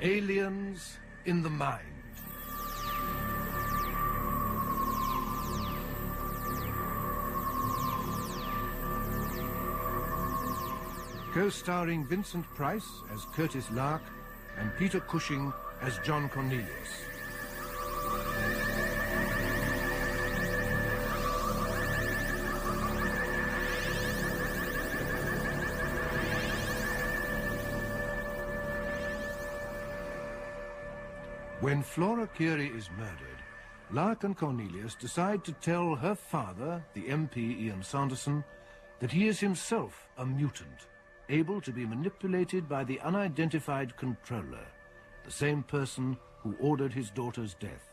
Aliens in the Mind. Co-starring Vincent Price as Curtis Lark and Peter Cushing as Jon Cornelius. When Flora Curie is murdered, Lark and Cornelius decide to tell her father, the MP Ian Sanderson, that he is himself a mutant, able to be manipulated by the unidentified controller, the same person who ordered his daughter's death.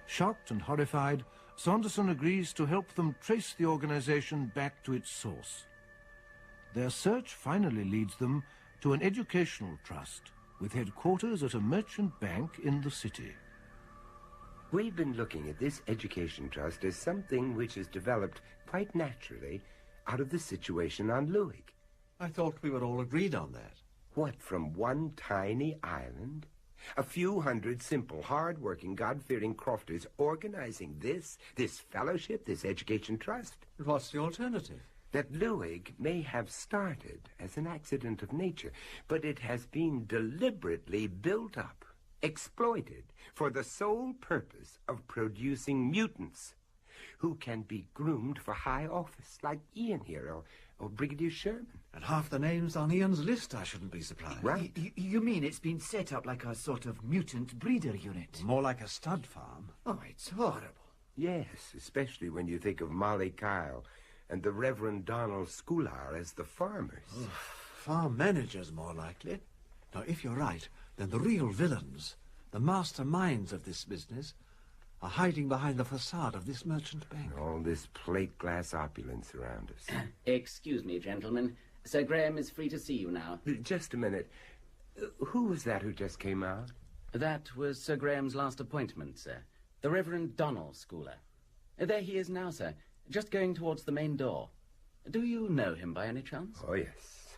Shocked and horrified, Sanderson agrees to help them trace the organization back to its source. Their search finally leads them to an educational trust with headquarters at a merchant bank in the city. We've been looking at this education trust as something which has developed quite naturally out of the situation on Luig. I thought we were all agreed on that. What, from one tiny island? A few hundred simple, hard-working, God-fearing crofters organizing this fellowship, this education trust? What's the alternative? That Luig may have started as an accident of nature, but it has been deliberately built up, exploited, for the sole purpose of producing mutants who can be groomed for high office, like Ian here, or Brigadier Sherman. And half the names on Ian's list, I shouldn't be surprised. Right. You mean it's been set up like a sort of mutant breeder unit? More like a stud farm. Oh, it's horrible. Yes, especially when you think of Molly Kyle and the Reverend Donald Schoolar as the farmers. Oh, farm managers, more likely. Now, if you're right, then the real villains, the masterminds of this business, are hiding behind the facade of this merchant bank. All this plate glass opulence around us. Excuse me, gentlemen. Sir Graham is free to see you now. Just a minute. Who was that who just came out? That was Sir Graham's last appointment, sir. The Reverend Donald Schoolar. There he is now, sir, just going towards the main door. Do you know him by any chance? Oh, yes.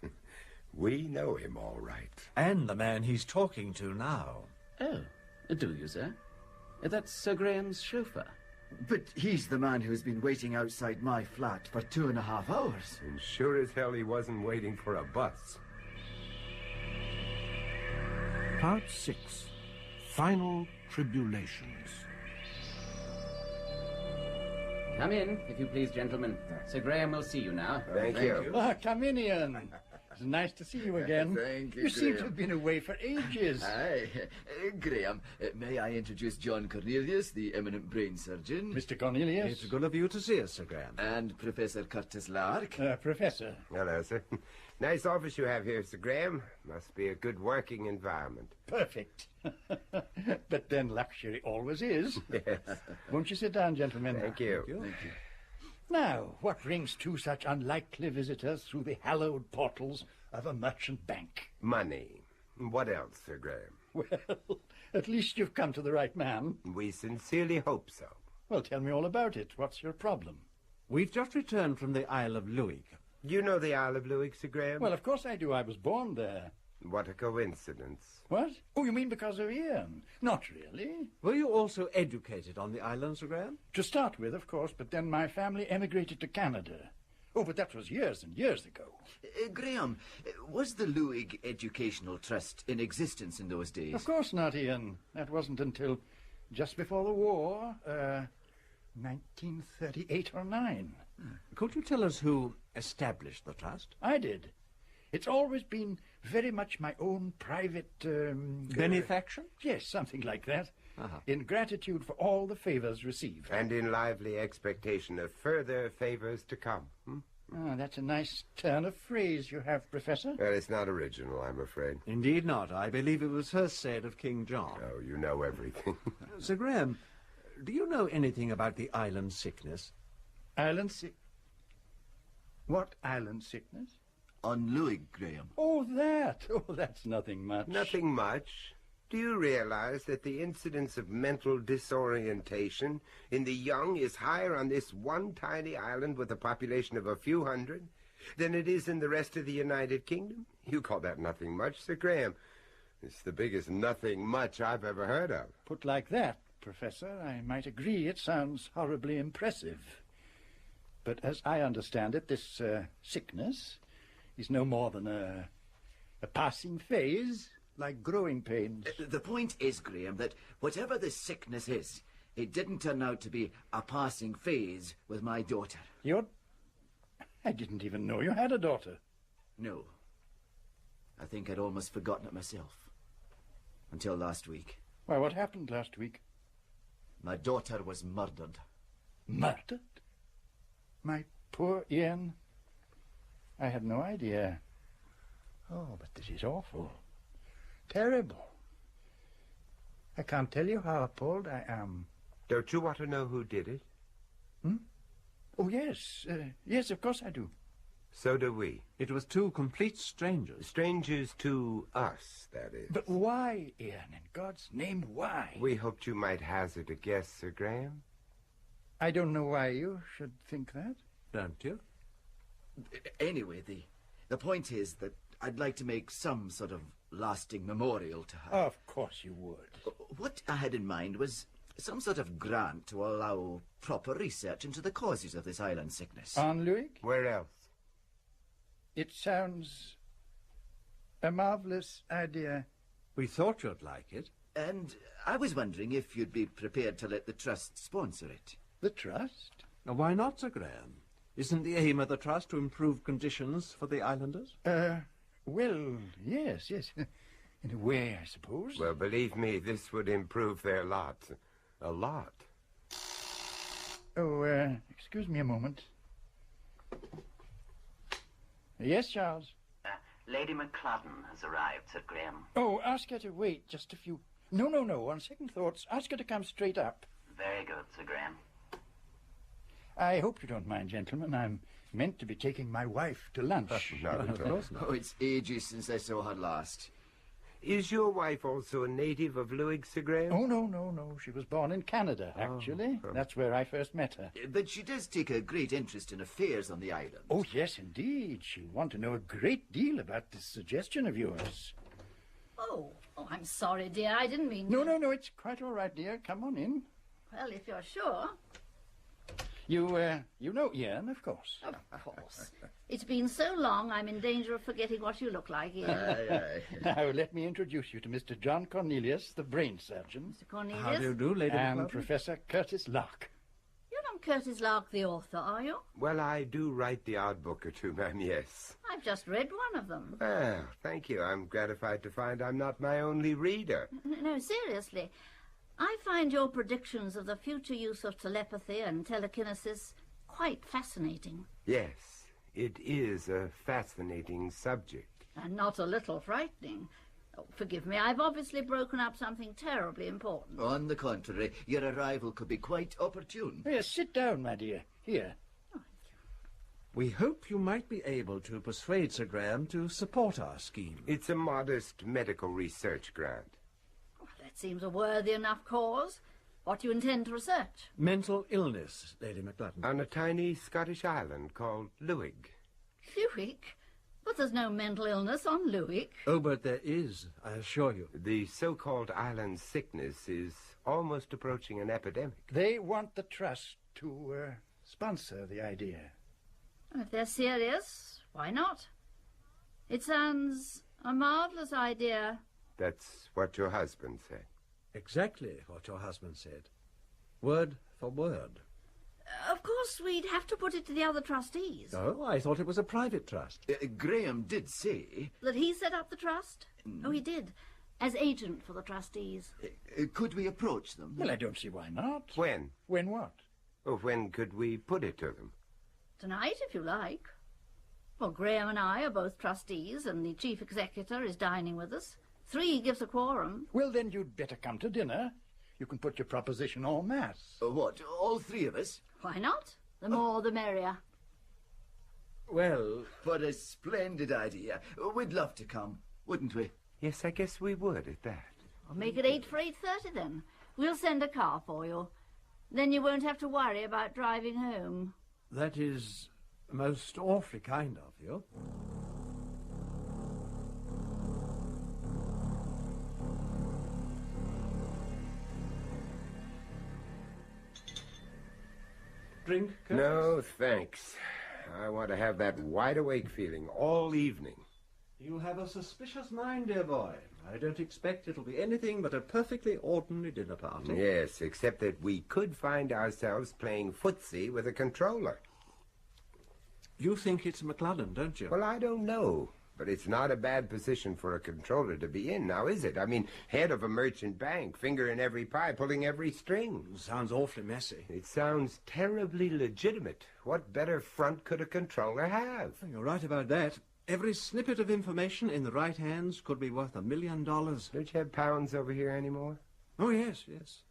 We know him all right. And the man he's talking to now. Oh, do you, sir? That's Sir Graham's chauffeur. But he's the man who's been waiting outside my flat for 2.5 hours. And sure as hell he wasn't waiting for a bus. Part 6. Final Tribulations. Come in, if you please, gentlemen. Sir Graham will see you now. Thank you. Come in, Ian. It's nice to see you again. Thank you, You seem Graham. to have been away for ages. Aye. Graham, may I introduce Jon Cornelius, the eminent brain surgeon? Mr. Cornelius. It's good of you to see us, Sir Graham. And Professor Curtis Lark. Professor. Hello, sir. Nice office you have here, Sir Graham. Must be a good working environment. Perfect. But then luxury always is. Yes. Won't you sit down, gentlemen? Thank you. Thank you. Now, what brings two such unlikely visitors through the hallowed portals of a merchant bank? Money. What else, Sir Graham? Well, at least you've come to the right man. We sincerely hope so. Well, tell me all about it. What's your problem? We've just returned from the Isle of Luig. You know the Isle of Luig, Sir Graham? Well, of course I do. I was born there. What a coincidence. What? Oh, you mean because of Ian? Not really. Were you also educated on the island, Sir Graham? To start with, of course, but then my family emigrated to Canada. Oh, but that was years and years ago. Graham, was the Luig Educational Trust in existence in those days? Of course not, Ian. That wasn't until just before the war, 1938 or 9. Could you tell us who established the trust? I did. It's always been very much my own private... Benefaction? Yes, something like that. Uh-huh. In gratitude for all the favors received. And in lively expectation of further favors to come. Oh, that's a nice turn of phrase you have, Professor. Well, it's not original, I'm afraid. Indeed not. I believe it was first said of King John. Oh, you know everything. Sir Graham, do you know anything about the island sickness? Island sick... What island sickness? On Luig, Graham. Oh, that. Oh, that's nothing much. Nothing much. Do you realize that the incidence of mental disorientation in the young is higher on this one tiny island with a population of a few hundred than it is in the rest of the United Kingdom? You call that nothing much, Sir Graham. It's the biggest nothing much I've ever heard of. Put like that, Professor, I might agree it sounds horribly impressive. But as I understand it, this sickness is no more than a passing phase, like growing pains. The point is, Graham, that whatever this sickness is, it didn't turn out to be a passing phase with my daughter. I didn't even know you had a daughter. No. I think I'd almost forgotten it myself. Until last week. Why, what happened last week? My daughter was murdered. Murdered? My poor Ian. I had no idea. Oh, but this is awful. Terrible. I can't tell you how appalled I am. Don't you want to know who did it? Oh, yes. Yes, of course I do. So do we. It was two complete strangers. Strangers to us, that is. But why, Ian? In God's name, why? We hoped you might hazard a guess, Sir Graham. I don't know why you should think that. Don't you? Anyway, the point is that I'd like to make some sort of lasting memorial to her. Of course you would. What I had in mind was some sort of grant to allow proper research into the causes of this island sickness. On Louis? Where else? It sounds a marvelous idea. We thought you'd like it. And I was wondering if you'd be prepared to let the Trust sponsor it. The Trust? Now, why not, Sir Graham? Isn't the aim of the Trust to improve conditions for the islanders? Well, yes. In a way, I suppose. Well, believe me, this would improve their lot. A lot. Oh, excuse me a moment. Yes, Charles? Lady McCladden has arrived, Sir Graham. Oh, ask her to wait just a few... No. On second thoughts, ask her to come straight up. Very good, Sir Graham. I hope you don't mind, gentlemen. I'm meant to be taking my wife to lunch. Not at all. Oh, it's ages since I saw her last. Is your wife also a native of Louis, Sir Graham? Oh, no. She was born in Canada, actually. That's where I first met her. But she does take a great interest in affairs on the island. Oh, yes, indeed. She'll want to know a great deal about this suggestion of yours. Oh, I'm sorry, dear. I didn't mean... No, it's quite all right, dear. Come on in. Well, if you're sure. You know Ian, of course. Of course. It's been so long, I'm in danger of forgetting what you look like, Ian. Aye. Now, let me introduce you to Mr. Jon Cornelius, the brain surgeon. Mr. Cornelius. How do you do, Lady And McCladden? Professor Curtis Lark. You're not Curtis Lark, the author, are you? Well, I do write the odd book or two, ma'am, yes. I've just read one of them. Well, thank you. I'm gratified to find I'm not my only reader. No, seriously. I find your predictions of the future use of telepathy and telekinesis quite fascinating. Yes, it is a fascinating subject. And not a little frightening. Oh, forgive me, I've obviously broken up something terribly important. On the contrary, your arrival could be quite opportune. Yes, sit down, my dear. Here. We hope you might be able to persuade Sir Graham to support our scheme. It's a modest medical research grant. Well, that seems a worthy enough cause. What do you intend to research? Mental illness, Lady McCladden. On a tiny Scottish island called Louis. Louis? But there's no mental illness on Louis. Oh, but there is, I assure you. The so-called island sickness is almost approaching an epidemic. They want the Trust to sponsor the idea. If they're serious, why not? It sounds a marvellous idea. That's what your husband said. Exactly what your husband said. Word for word. Of course, we'd have to put it to the other trustees. Oh, I thought it was a private trust. Graham did say... That he set up the trust? Oh, he did. As agent for the trustees. Could we approach them? Well, I don't see why not. When? When what? Oh, when could we put it to them? Tonight, if you like. Well, Graham and I are both trustees, and the chief executor is dining with us. 3 gives a quorum. Well, then you'd better come to dinner. You can put your proposition en masse. What, all 3 of us? Why not? The more, the merrier. Well, What a splendid idea. We'd love to come, wouldn't we? Yes, I guess we would at that. I'll make it 8 for 8:30 then. We'll send a car for you. Then you won't have to worry about driving home. that is most awfully kind of you. drink, Curtis? No, thanks. I want to have that wide-awake feeling all evening. You have a suspicious mind, dear boy. I don't expect it'll be anything but a perfectly ordinary dinner party. Yes, except that we could find ourselves playing footsie with a controller. You think it's McClellan, don't you? Well, I don't know. But it's not a bad position for a controller to be in, now is it? I mean, head of a merchant bank, finger in every pie, pulling every string. Sounds awfully messy. It sounds terribly legitimate. What better front could a controller have? You're right about that. Every snippet of information in the right hands could be worth $1 million. Don't you have pounds over here anymore? Oh, yes, yes.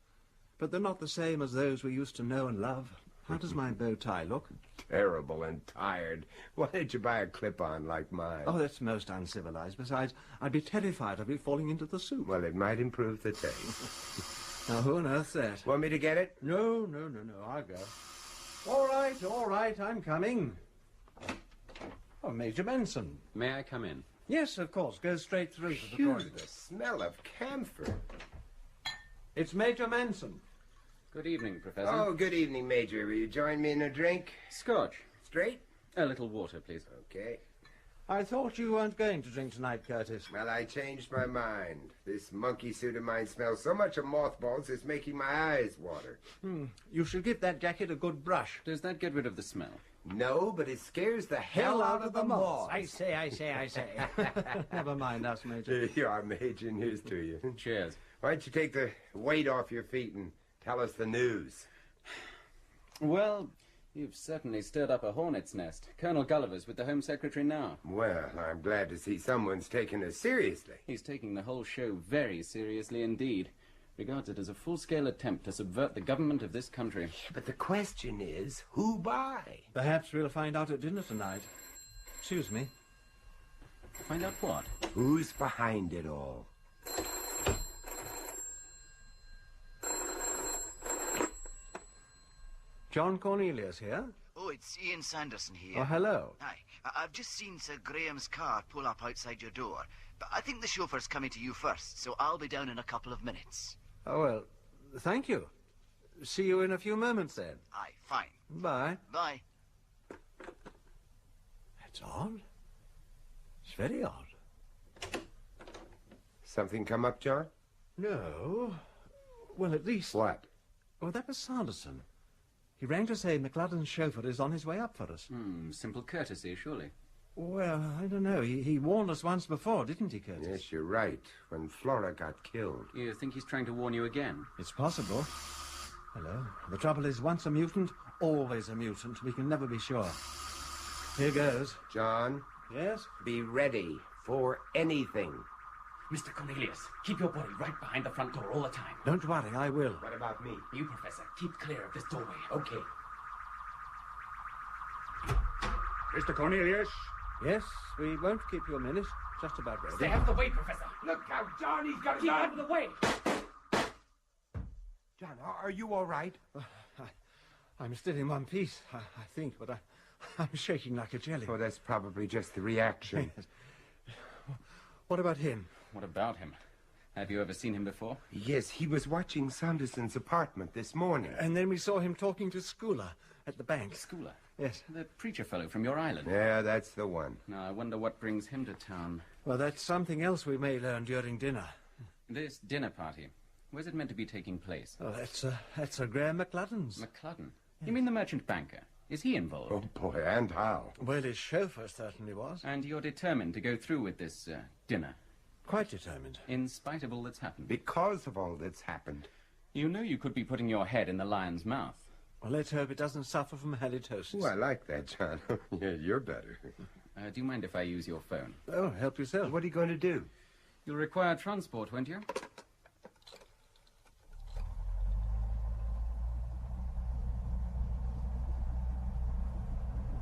But they're not the same as those we used to know and love. How does my bow tie look? Terrible and tired. Why didn't you buy a clip-on like mine? Oh, that's most uncivilized. Besides, I'd be terrified of it falling into the soup. Well, it might improve the taste. Now, who on earth's that? Want me to get it? No, I'll go. All right, I'm coming. Oh, Major Benson. May I come in? Yes, of course. Go straight through to the Phew, corridor. the smell of camphor. It's Major Manson. Good evening, Professor. Oh, good evening, Major. Will you join me in a drink? Scotch. Straight? A little water, please. Okay. I thought you weren't going to drink tonight, Curtis. Well, I changed my mind. This monkey suit of mine smells so much of mothballs it's making my eyes water. You should give that jacket a good brush. Does that get rid of the smell? No, but it scares the hell out of the moths. I say. Never mind us, Major. You are, Major. News to you. Cheers. Why don't you take the weight off your feet and tell us the news? Well, you've certainly stirred up a hornet's nest. Colonel Gulliver's with the Home Secretary now. Well, I'm glad to see someone's taking us seriously. He's taking the whole show very seriously indeed. Regards it as a full-scale attempt to subvert the government of this country. But the question is, who by? Perhaps we'll find out at dinner tonight. Excuse me. Find out what? Who's behind it all? Jon Cornelius here. Oh, it's Ian Sanderson here. Oh, hello. Hi. I've just seen Sir Graham's car pull up outside your door. But I think the chauffeur's coming to you first, so I'll be down in a couple of minutes. Oh, well, thank you. See you in a few moments, then. Aye, fine. Bye. Bye. That's odd. It's very odd. Something come up, John? No. Well, at least... What? Well, that was Sanderson. He rang to say McLadden's chauffeur is on his way up for us. Simple courtesy, surely. Well, I don't know. He warned us once before, didn't he, Curtis? Yes, you're right. When Flora got killed. You think he's trying to warn you again? It's possible. Hello. The trouble is, once a mutant, always a mutant. We can never be sure. Here goes. John, Yes? be ready for anything. Mr. Cornelius, keep your body right behind the front door all the time. Don't worry, I will. What about me? You, Professor, keep clear of this doorway. Okay. Mr. Cornelius? Yes, we won't keep you a minute. Just about ready. Stay out of the way, Professor. Look out, John, he's got a Keep gun! out of the way. John, are you all right? I'm still in one piece, I think, but I'm shaking like a jelly. Oh, that's probably just the reaction. What about him? What about him? Have you ever seen him before? Yes, he was watching Sanderson's apartment this morning. And then we saw him talking to Schooler at the bank. Schooler? Yes. The preacher fellow from your island. Yeah, that's the one. Now, I wonder what brings him to town. Well, that's something else we may learn during dinner. This dinner party. Where's it meant to be taking place? Oh, that's Graham McLadden's. McClellan? You mean the merchant banker? Is he involved? Oh, boy, and how? Well, his chauffeur certainly was. And you're determined to go through with this dinner, Quite determined. in spite of all that's happened? Because of all that's happened. You know you could be putting your head in the lion's mouth. Well, let's hope it doesn't suffer from halitosis. Oh, I like that, John. Yeah, you're better. Do you mind if I use your phone? Oh, help yourself. What are you going to do? You'll require transport, won't you?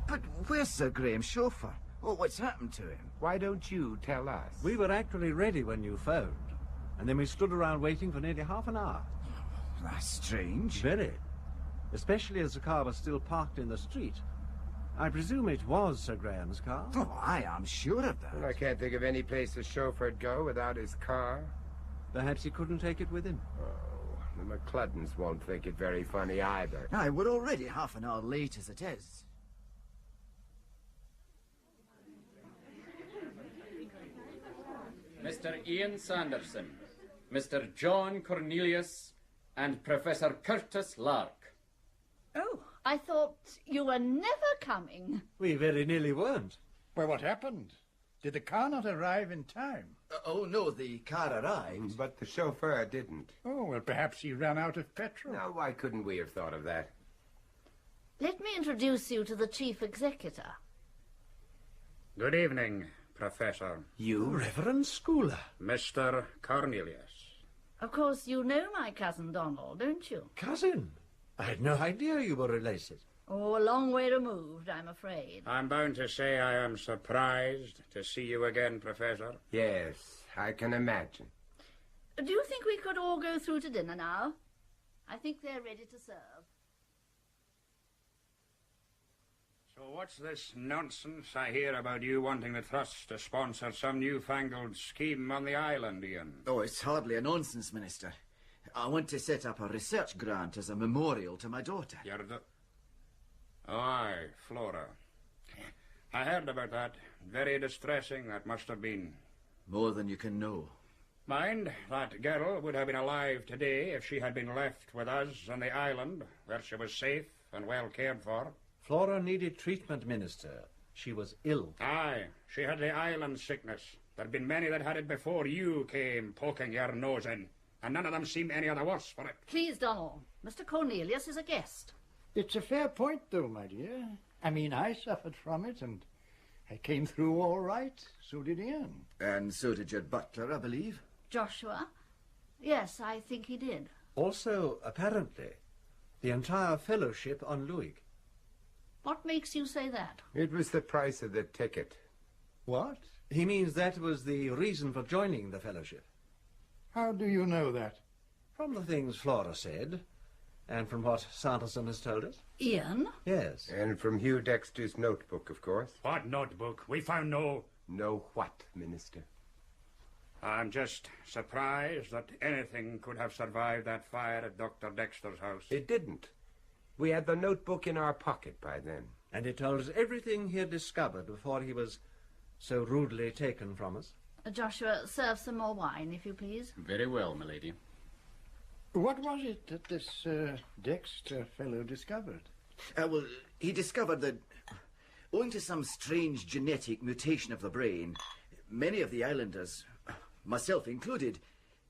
But where's Sir Graham's chauffeur? Oh, what's happened to him? Why don't you tell us? We were actually ready when you phoned. And then we stood around waiting for nearly half an hour. That's strange. Very. Especially as the car was still parked in the street. I presume it was Sir Graham's car. Oh, I'm sure of that. Well, I can't think of any place a chauffeur'd go without his car. Perhaps he couldn't take it with him. Oh, The McCluddons won't think it very funny either. Aye, we're already half an hour late as it is. Mr. Ian Sanderson, Mr. Jon Cornelius, and Professor Curtis Lark. Oh, I thought you were never coming. We very nearly weren't. Well, what happened? Did the car not arrive in time? Oh, no, the car arrived. But the chauffeur didn't. Oh, well, perhaps he ran out of petrol. Now, why couldn't we have thought of that? Let me introduce you to the chief executor. Good evening, Professor. You, Reverend Schooler. Mr. Cornelius. Of course, you know my cousin Donald, don't you? Cousin? I had no idea you were related. Oh, a long way removed, I'm afraid. I'm bound to say I am surprised to see you again, Professor. Yes, I can imagine. Do you think we could all go through to dinner now? I think they're ready to serve. So what's this nonsense I hear about you wanting the Trust to sponsor some newfangled scheme on the island, Ian? Oh, it's hardly a nonsense, Minister. I want to set up a research grant as a memorial to my daughter. You're the... Oh, aye, Flora. I heard about that. Very distressing that must have been. More than you can know. Mind, that girl would have been alive today if she had been left with us on the island, where she was safe and well cared for. Flora needed treatment, Minister. She was ill. Aye, she had the island sickness. There'd been many that had it before you came poking your nose in, and none of them seem any the worse for it. Please, Donald. Mr. Cornelius is a guest. It's a fair point, though, my dear. I mean, I suffered from it, and I came through all right. So did Ian. And so did your butler, I believe. Joshua? Yes, I think he did. Also, apparently, the entire fellowship on Luig. What makes you say that? It was the price of the ticket. What? He means that was the reason for joining the fellowship. How do you know that? From the things Flora said, and from what Sanderson has told us. Ian? Yes. And from Hugh Dexter's notebook, of course. What notebook? We found no... No what, Minister? I'm just surprised that anything could have survived that fire at Dr. Dexter's house. It didn't. We had the notebook in our pocket by then. And it told us everything he had discovered before he was so rudely taken from us. Joshua, serve some more wine, if you please. Very well, milady. What was it that this Dexter fellow discovered? Well, he discovered that, owing to some strange genetic mutation of the brain, many of the islanders, myself included,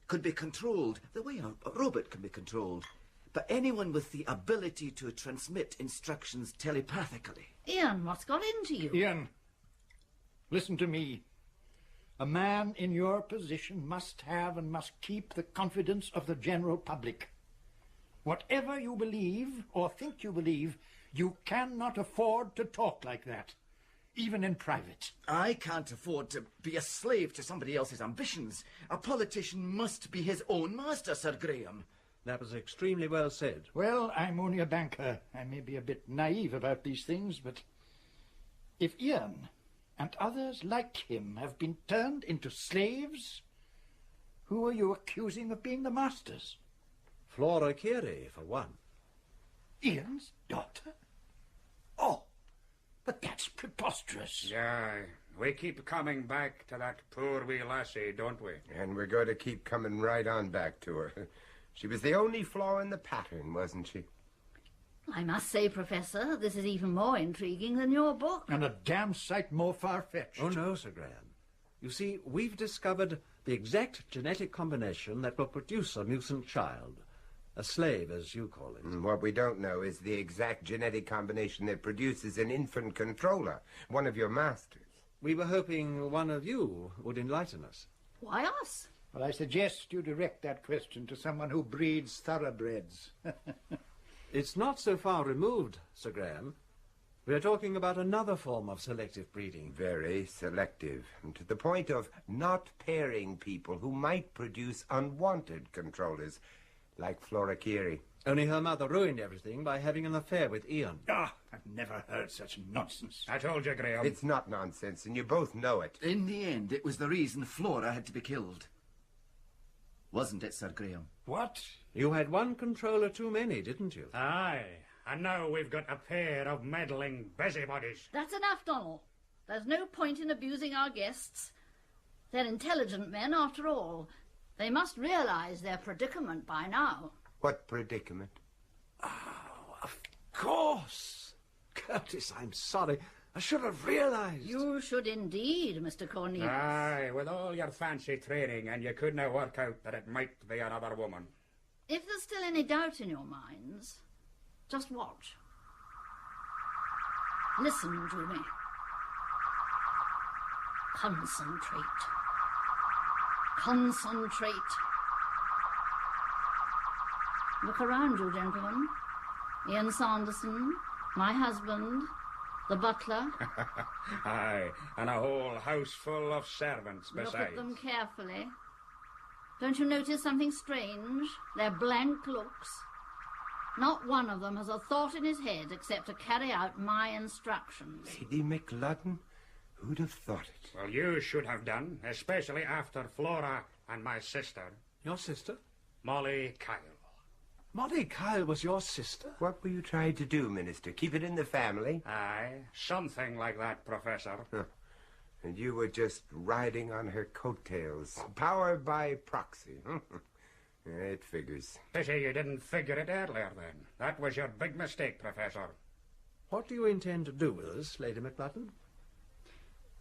could be controlled the way a robot can be controlled. But anyone with the ability to transmit instructions telepathically. Ian, what's got into you? Ian, listen to me. A man in your position must have and must keep the confidence of the general public. Whatever you believe or think you believe, you cannot afford to talk like that, even in private. I can't afford to be a slave to somebody else's ambitions. A politician must be his own master, Sir Graham. That was extremely well said. Well, I'm only a banker. I may be a bit naive about these things, but if Ian and others like him have been turned into slaves, who are you accusing of being the masters? Flora Carey, for one. Ian's daughter? Oh, but that's preposterous. Yeah, we keep coming back to that poor wee lassie, don't we? And we're going to keep coming right on back to her. She was the only flaw in the pattern, wasn't she? I must say, Professor, this is even more intriguing than your book. And a damn sight more far-fetched. Oh, no, Sir Graham. You see, we've discovered the exact genetic combination that will produce a mutant child. A slave, as you call it. What we don't know is the exact genetic combination that produces an infant controller, one of your masters. We were hoping one of you would enlighten us. Why us? Well, I suggest you direct that question to someone who breeds thoroughbreds. It's not so far removed, Sir Graham. We're talking about another form of selective breeding. Very selective, and to the point of not pairing people who might produce unwanted controllers, like Flora Carey. Only her mother ruined everything by having an affair with Ian. Ah, I've never heard such nonsense. I told you, Graham. It's not nonsense, and you both know it. In the end, it was the reason Flora had to be killed. wasn't it, Sir Graham? What? You had one controller too many, didn't you? Aye. And now we've got a pair of meddling busybodies. That's enough, Donald. There's no point in abusing our guests. They're intelligent men, after all. They must realize their predicament by now. What predicament? Oh, of course. Curtis, I'm sorry. I should have realized. You should indeed, Mr. Cornelius. Aye, with all your fancy training, and you couldn't work out that it might be another woman. If there's still any doubt in your minds, just watch. Listen to me. Concentrate. Concentrate. Look around you, gentlemen. Ian Sanderson, my husband, the butler. Aye, and a whole house full of servants besides. Look at them carefully. Don't you notice something strange? Their blank looks. Not one of them has a thought in his head except to carry out my instructions. Lady McLudden? Who'd have thought it? Well, you should have done, especially after Flora and my sister. Your sister? Molly Kyle. Molly Kyle was your sister? What were you trying to do, Minister? Keep it in the family? Aye, something like that, Professor. Huh. And you were just riding on her coattails. Power by proxy. It figures. Pity you didn't figure it earlier, then. That was your big mistake, Professor. What do you intend to do with us, Lady McLudden?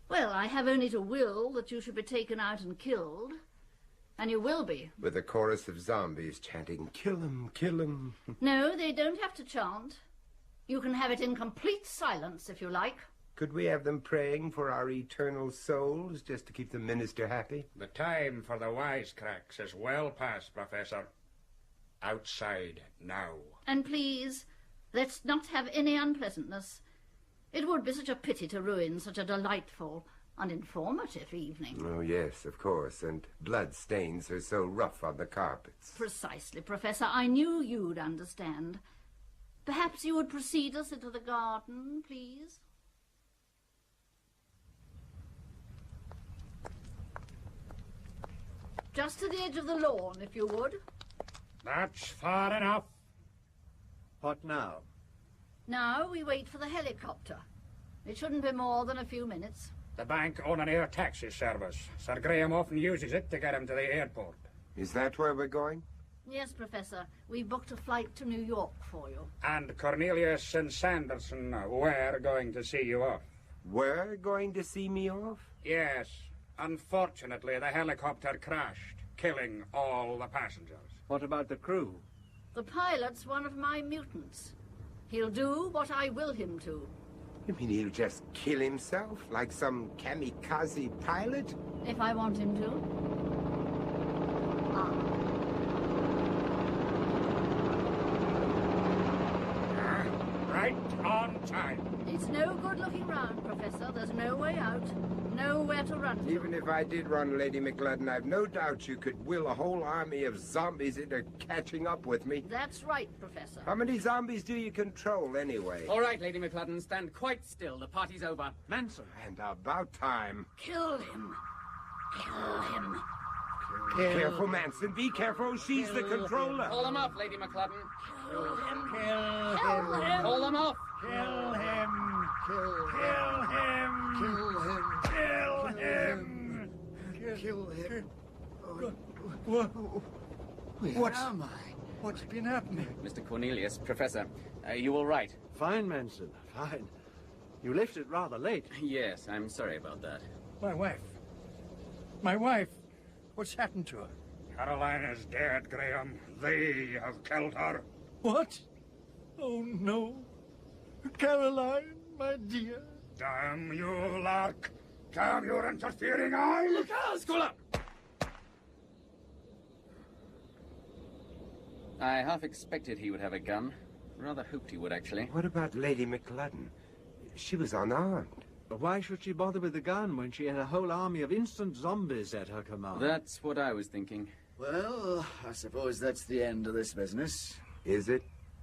Well, I have only to will that you should be taken out and killed. And you will be. With a chorus of zombies chanting, "Kill him, kill him." No, they don't have to chant. You can have it in complete silence, if you like. Could we have them praying for our eternal souls, just to keep the minister happy? The time for the wisecracks is well past, Professor. Outside now. And please, let's not have any unpleasantness. It would be such a pity to ruin such a delightful and informative evening. Oh, yes, of course, and blood stains are so rough on the carpets. Precisely, Professor. I knew you'd understand. Perhaps you would precede us into the garden, please? Just to the edge of the lawn, if you would. That's far enough. What now? Now we wait for the helicopter. It shouldn't be more than a few minutes. The bank own an air taxi service. Sir Graham often uses it to get him to the airport. Is that where we're going? Yes, Professor. We booked a flight to New York for you. And Cornelius and Sanderson were going to see you off. Were going to see me off? Yes. Unfortunately, the helicopter crashed, killing all the passengers. What about the crew? The pilot's one of my mutants. He'll do what I will him to. You mean he'll just kill himself, like some kamikaze pilot? If I want him to. Right on time. It's no good looking round, Professor. There's no way out. Nowhere to run to. Even if I did run, Lady McLudden, I've no doubt you could will a whole army of zombies into catching up with me. That's right, Professor. How many zombies do you control, anyway? All right, Lady McLudden, stand quite still. The party's over. Manson. And about time. Kill him. Kill him. Careful, Manson. Be careful. She's the controller. Call them off, Lady McLudden. Kill him. Kill him. Call them off. Kill him. Kill him. Kill him. Kill him. Kill him. Where am I? What's been happening? Mr. Cornelius, Professor, you all right? Fine, Manson, fine. You left it rather late. Yes, I'm sorry about that. My wife. My wife. What's happened to her? Caroline is dead, Graham. They have killed her. What? Oh, no. Caroline, my dear. Damn you, Lark. Damn your interfering eyes. Look out, Scholar! I half expected he would have a gun. Rather hoped he would, actually. What about Lady McLudden? She was unarmed. But why should she bother with the gun when she had a whole army of instant zombies at her command? That's what I was thinking. Well, I suppose that's the end of this business. Is it?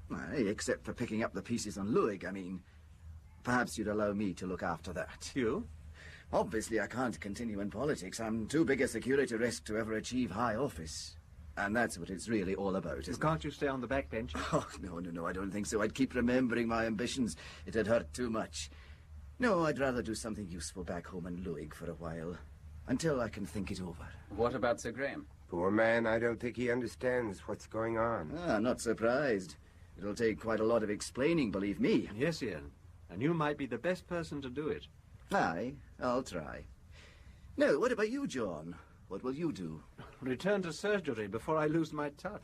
Aye, except for picking up the pieces on Luig, I mean. Perhaps you'd allow me to look after that. You? Obviously, I can't continue in politics. I'm too big a security risk to ever achieve high office. And that's what it's really all about, isn't it? Can't you stay on the back bench? Oh, no, I don't think so. I'd keep remembering my ambitions. It'd hurt too much. No, I'd rather do something useful back home in Luig for a while, until I can think it over. What about Sir Graham? Poor man, I don't think he understands what's going on. I'm not surprised. It'll take quite a lot of explaining, believe me. Yes, Ian. And you might be the best person to do it. Aye, I'll try. Now, what about you, John? What will you do? Return to surgery before I lose my touch.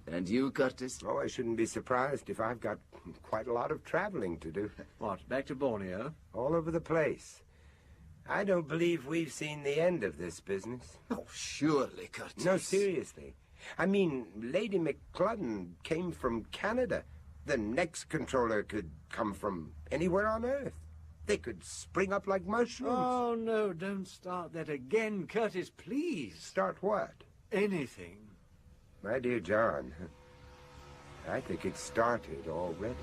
And you, Curtis? Oh, I shouldn't be surprised if I've got quite a lot of traveling to do. What, back to Borneo? All over the place. I don't believe we've seen the end of this business. Oh, surely, Curtis. No, seriously. I mean, Lady McCludden came from Canada. The next controller could come from anywhere on Earth. They could spring up like mushrooms. Oh, no, don't start that again, Curtis, please. Start what? Anything. My dear John, I think it started already.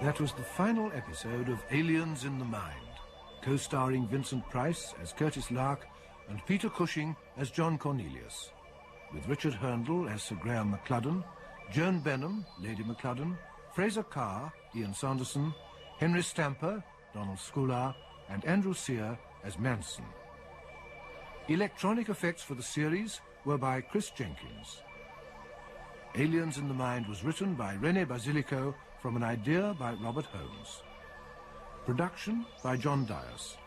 That was the final episode of Aliens in the Mind, co-starring Vincent Price as Curtis Lark and Peter Cushing as Jon Cornelius, with Richard Herndl as Sir Graham McCludden, Joan Benham, Lady McCludden, Fraser Carr, Ian Sanderson, Henry Stamper, Donald Scular, and Andrew Sear as Manson. Electronic effects for the series were by Chris Jenkins. Aliens in the Mind was written by Rene Basilico from an idea by Robert Holmes. Production by John Dias.